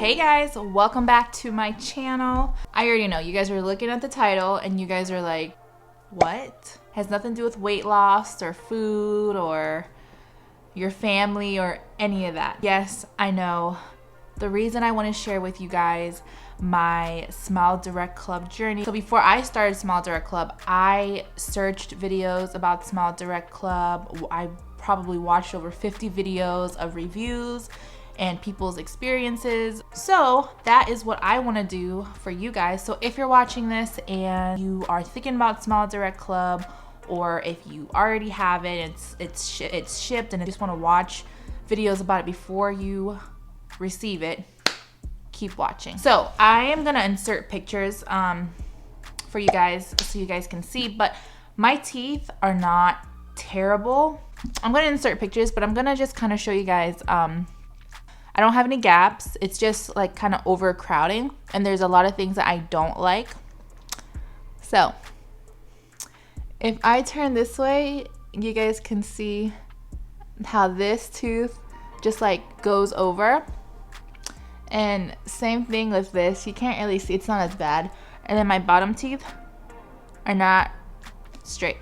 Hey guys, welcome back to my channel. I already know you guys are looking at the title and you guys are like, what? Has nothing to do with weight loss or food or your family or any of that. Yes, I know. The reason I want to share with you guys my Smile Direct Club journey. So before I started Smile Direct Club, I searched videos about Smile Direct Club. I probably watched over 50 videos of reviews and people's experiences. So that is what I want to do for you guys. So if you're watching this and you are thinking about Smile Direct Club, or if you already have it, it's shipped and you just want to watch videos about it before you receive it, keep watching. So I am gonna insert pictures for you guys so you guys can see, but my teeth are not terrible. I'm gonna insert pictures, but I'm gonna just kind of show you guys. I don't have any gaps. It's just like kind of overcrowding, and there's a lot of things that I don't like. So if I turn this way, you guys can see how this tooth just like goes over. And same thing with this. You can't really see, it's not as bad. And then my bottom teeth are not straight.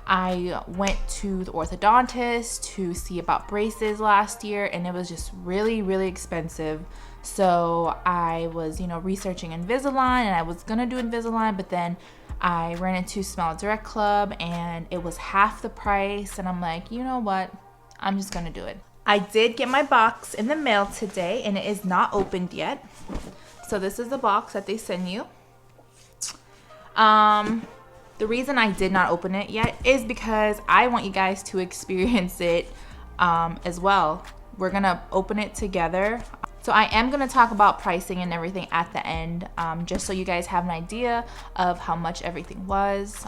I went to the orthodontist to see about braces last year, and it was just really, really expensive. So I was, researching Invisalign, and I was gonna do Invisalign, but then I ran into Smile Direct Club and it was half the price, and I'm like, you know what? I'm just gonna do it. I did get my box in the mail today, and it is not opened yet. So this is the box that they send you. The reason I did not open it yet is because I want you guys to experience it as well. We're gonna open it together. So I am gonna talk about pricing and everything at the end, just so you guys have an idea of how much everything was.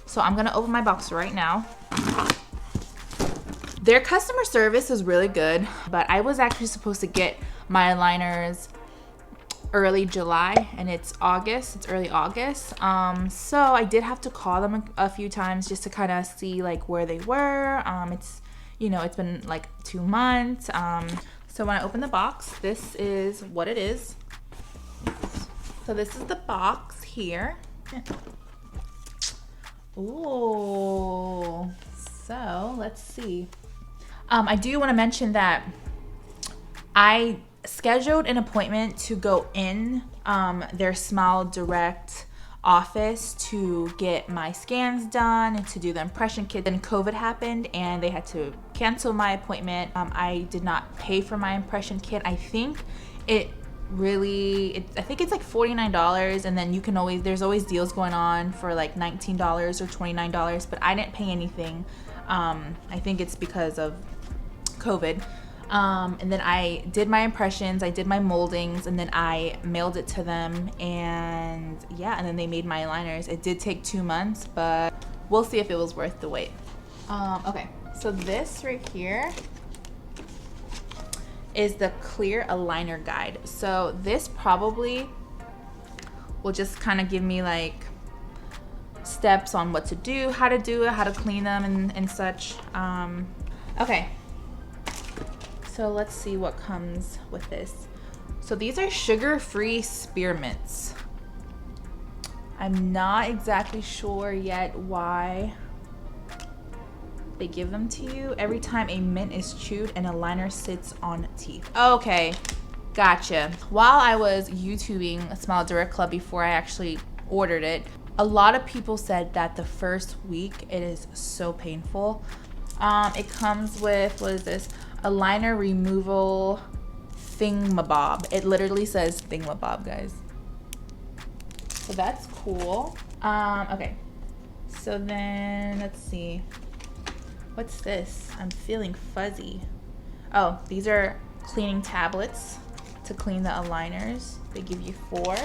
So I'm gonna open my box right now. Their customer service is really good, but I was actually supposed to get my aligners early July, and it's August. It's early August. So I did have to call them a few times just to kind of see like where they were. It's been like 2 months. So when I open the box, this is what it is. So this is the box here. Ooh. So let's see. I do want to mention that I scheduled an appointment to go in their Smile Direct office to get my scans done and to do the impression kit. Then COVID happened and they had to cancel my appointment. I did not pay for my impression kit. I think it's like $49, and then you can there's always deals going on for like $19 or $29, but I didn't pay anything. I think it's because of COVID. And then I did my impressions, I did my moldings, and then I mailed it to them, and then they made my aligners. It did take 2 months, but we'll see if it was worth the wait. Okay, so this right here is the clear aligner guide. So this probably will just kind of give me like steps on what to do, how to do it, how to clean them and such. Okay. So let's see what comes with this. So these are sugar-free spearmints. I'm not exactly sure yet why they give them to you. Every time a mint is chewed, an aligner sits on teeth. Okay, gotcha. While I was YouTubing Smile Direct Club before I actually ordered it, a lot of people said that the first week it is so painful. It comes with, what is this? Aligner removal thingamabob. It literally says thingamabob, guys. So that's cool. Okay. So then let's see. What's this? I'm feeling fuzzy. Oh, these are cleaning tablets to clean the aligners. They give you 4.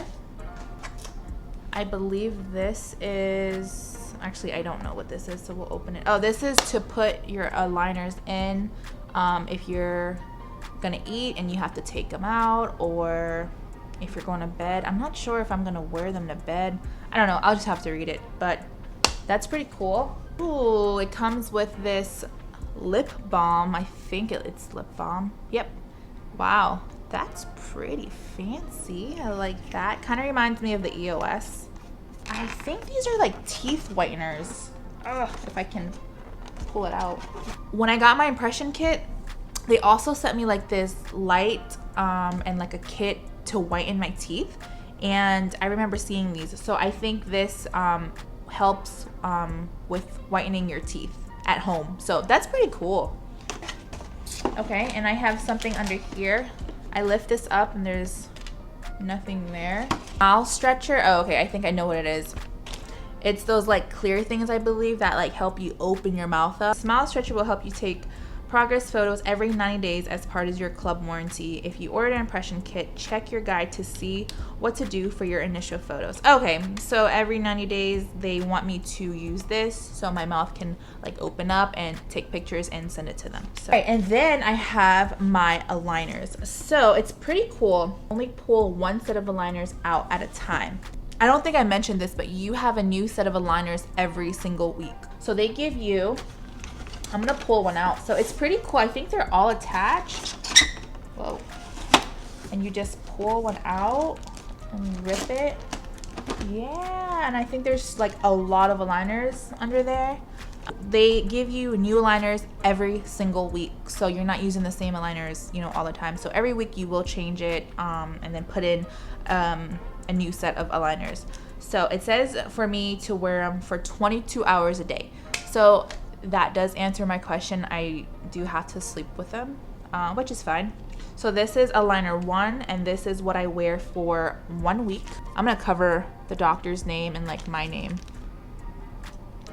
I believe this is, actually I don't know what this is, so we'll open it. Oh, this is to put your aligners in if you're gonna eat and you have to take them out, or if you're going to bed. I'm not sure if I'm gonna wear them to bed. I don't know, I'll just have to read it, but that's pretty cool. Ooh, it comes with this lip balm. I think it's lip balm. Yep. Wow. That's pretty fancy. I like that. Kind of reminds me of the EOS. I think these are like teeth whiteners. Ugh, if I can pull it out. When I got my impression kit, they also sent me like this light and like a kit to whiten my teeth. And I remember seeing these. So I think this helps with whitening your teeth at home. So that's pretty cool. Okay, and I have something under here. I lift this up and there's nothing there. Mouth stretcher. Oh, okay, I think I know what it is. It's those like clear things, I believe, that like help you open your mouth up. Smile stretcher will help you take progress photos every 90 days as part of your club warranty. If you order an impression kit, check your guide to see what to do for your initial photos. Okay, so every 90 days they want me to use this so my mouth can like open up and take pictures and send it to them. So, right, and then I have my aligners. So it's pretty cool. Only pull one set of aligners out at a time. I don't think I mentioned this, but you have a new set of aligners every single week. So they give you, I'm gonna pull one out. So it's pretty cool. I think they're all attached. Whoa. And you just pull one out and rip it. Yeah, and I think there's like a lot of aligners under there. They give you new aligners every single week. So you're not using the same aligners, you know, all the time. So every week you will change it and then put in a new set of aligners. So it says for me to wear them for 22 hours a day. So that does answer my question. I do have to sleep with them, which is fine. So this is aligner 1, and this is what I wear for 1 week. I'm gonna cover the doctor's name and like my name.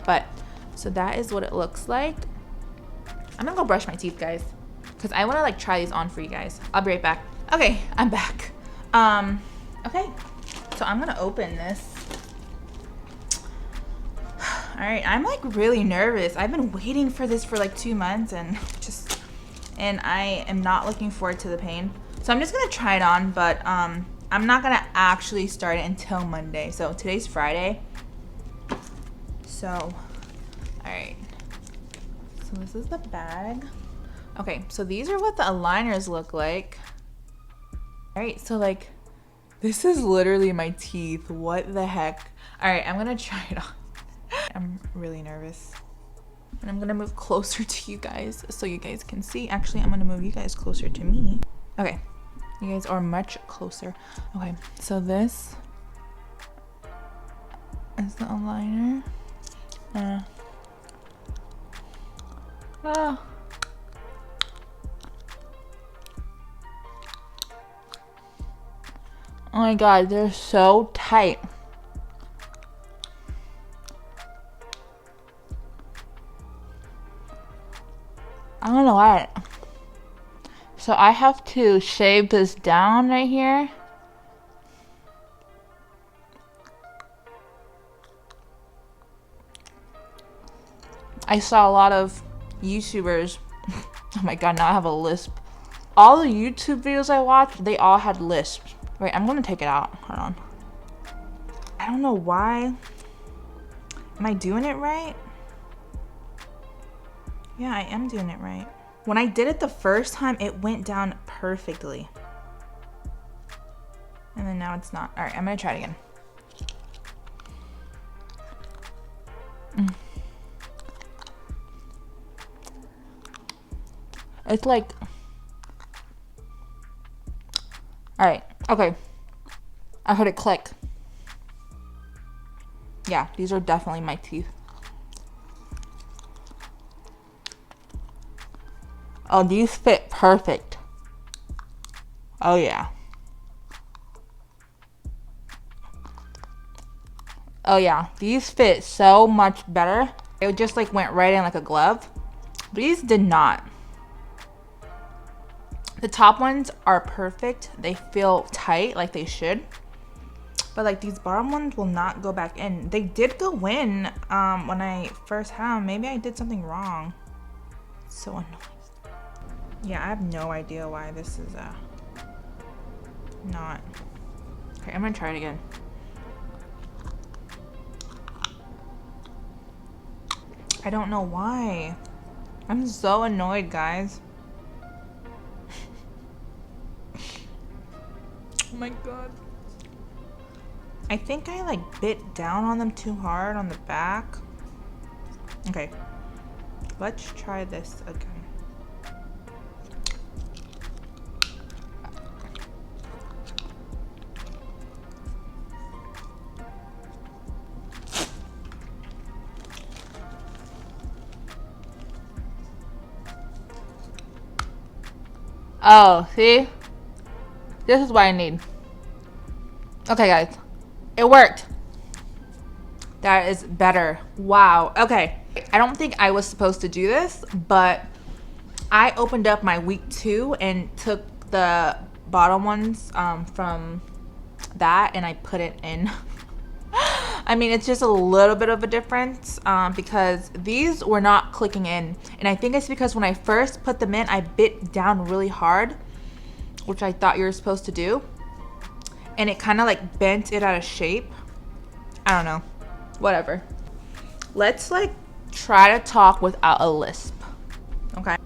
But, so that is what it looks like. I'm gonna go brush my teeth, guys, because I wanna like try these on for you guys. I'll be right back. Okay, I'm back. Okay, so I'm gonna open this. All right, I'm like really nervous. I've been waiting for this for like 2 months and I am not looking forward to the pain. So I'm just gonna try it on, but I'm not gonna actually start it until Monday. So today's Friday. So, all right. So this is the bag. Okay, so these are what the aligners look like. All right, so like, this is literally my teeth. What the heck? All right, I'm gonna try it on. I'm really nervous. And I'm gonna move closer to you guys so you guys can see. Actually, I'm gonna move you guys closer to me. Okay, you guys are much closer. Okay, so this is the aligner. Oh my god, they're so tight. I don't know why. So I have to shave this down right here. I saw a lot of YouTubers. Oh my god, now I have a lisp. All the YouTube videos I watched, they all had lisps. Wait, I'm gonna take it out. Hold on. I don't know why. Am I doing it right? Yeah, I am doing it right. When I did it the first time, it went down perfectly. And then now it's not. All right, I'm gonna try it again. It's like, all right, okay. I heard it click. Yeah, these are definitely my teeth. Oh, these fit perfect. Oh yeah. Oh yeah, these fit so much better. It just like went right in like a glove. These did not. The top ones are perfect. They feel tight like they should. But like these bottom ones will not go back in. They did go in when I first had them. Maybe I did something wrong. It's so annoying. Yeah, I have no idea why this is not. Okay, I'm gonna try it again. I don't know why. I'm so annoyed, guys. Oh my god. I think I like bit down on them too hard on the back. Okay, let's try this again. Oh, see? This is what I need. Okay, guys. It worked. That is better. Wow. Okay. I don't think I was supposed to do this, but I opened up my week 2 and took the bottom ones from that and I put it in. I mean, it's just a little bit of a difference because these were not clicking in. And I think it's because when I first put them in, I bit down really hard, which I thought you were supposed to do. And it kind of like bent it out of shape. I don't know. Whatever. Let's like try to talk without a lisp. Okay.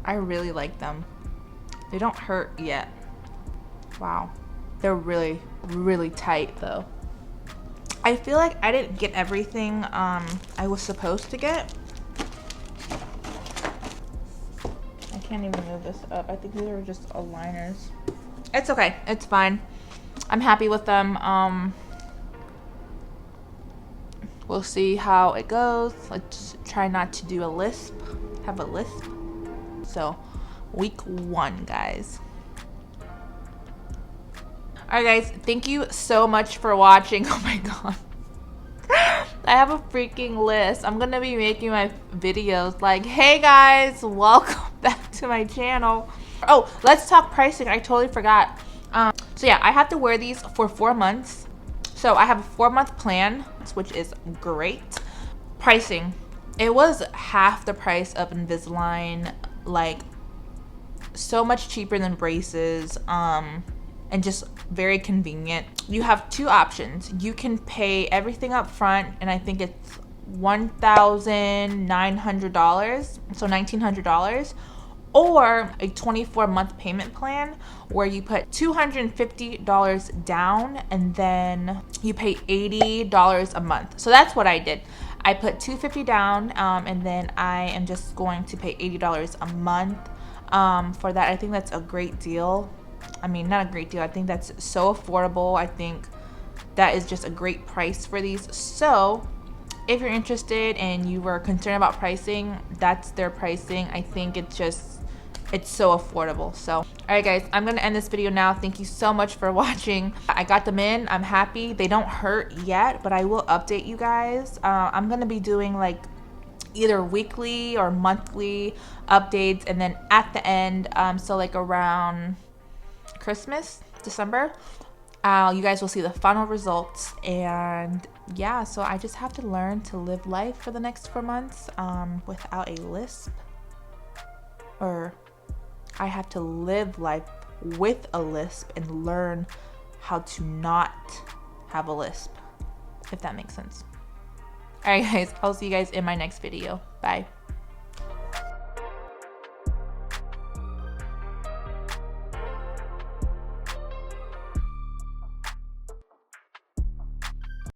I really like them. They don't hurt yet. Wow. They're really, really tight though. I feel like I didn't get everything I was supposed to get. I can't even move this up. I think these are just aligners. It's okay. It's fine. I'm happy with them. We'll see how it goes. Let's try not to do a lisp. Have a lisp. So, week 1, guys. Alright guys, thank you so much for watching. Oh my god. I have a freaking list. I'm gonna be making my videos like, hey guys, welcome back to my channel. Oh, let's talk pricing. I totally forgot. So yeah, I have to wear these for 4 months. So I have a 4-month plan, which is great. Pricing. It was half the price of Invisalign, like so much cheaper than braces. And just very convenient. You have 2 options. You can pay everything up front, and I think it's $1,900, so $1,900, or a 24-month payment plan where you put $250 down and then you pay $80 a month. So that's what I did. I put $250 down and then I am just going to pay $80 a month for that. I think that's a great deal. I mean, not a great deal. I think that's so affordable. I think that is just a great price for these. So if you're interested and you were concerned about pricing, that's their pricing. I think it's so affordable. So, all right guys, I'm gonna end this video now. Thank you so much for watching. I got them in, I'm happy. They don't hurt yet, but I will update you guys. I'm gonna be doing like either weekly or monthly updates, and then at the end, so like around Christmas, December, you guys will see the final results. And yeah, so I just have to learn to live life for the next 4 months without a lisp, or I have to live life with a lisp and learn how to not have a lisp, if that makes sense. All right guys, I'll see you guys in my next video. Bye.